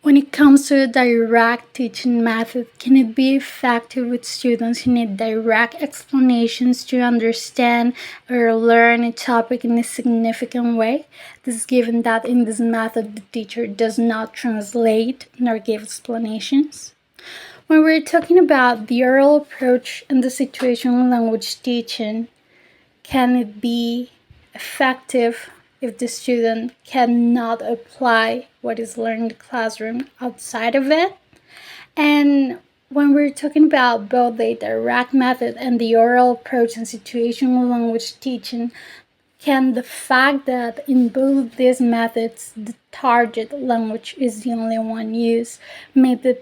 When it comes to a direct teaching method, can it be effective with students who need direct explanations to understand or learn a topic in a significant way? This is given that in this method the teacher does not translate nor give explanations. When we're talking about the oral approach and the situational language teaching, can it be effective if the student cannot apply what is learned in the classroom outside of it? And when we're talking about both the direct method and the oral approach and situational language teaching, can the fact that in both these methods the target language is the only one used make the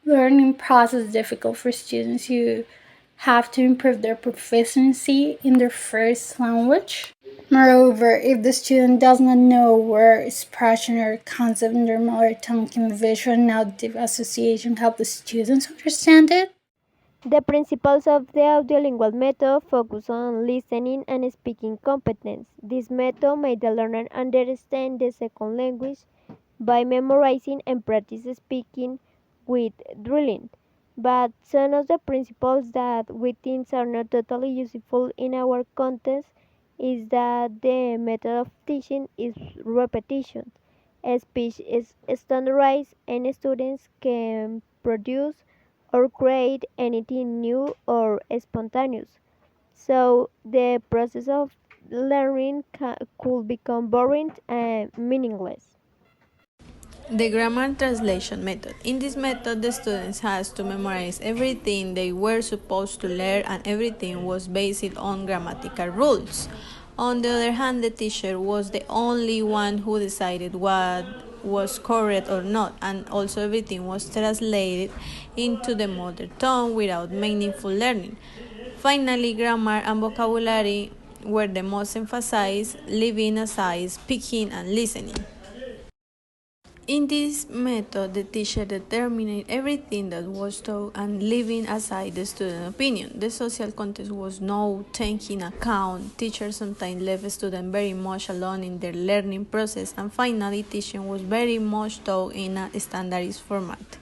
learning process difficult for students who have to improve their proficiency in their first language? Moreover, if the student does not know where expression or concept in their mother tongue can visual and auditive association help the students understand it? The principles of the audiolingual method focus on listening and speaking competence. This method made the learner understand the second language by memorizing and practice speaking with drilling. But some of the principles that we think are not totally useful in our context is that the method of teaching is repetition. Speech is standardized and students can produce or create anything new or spontaneous. So the process of learning could become boring and meaningless. The grammar translation method. In this method, the students has to memorize everything they were supposed to learn and everything was based on grammatical rules. On the other hand, the teacher was the only one who decided what was correct or not, and also everything was translated into the mother tongue without meaningful learning. Finally, grammar and vocabulary were the most emphasized, leaving aside speaking and listening. In this method, the teacher determined everything that was taught and leaving aside the student opinion. The social context was not taken account. Teachers sometimes left students very much alone in their learning process, and finally, teaching was very much taught in a standardized format.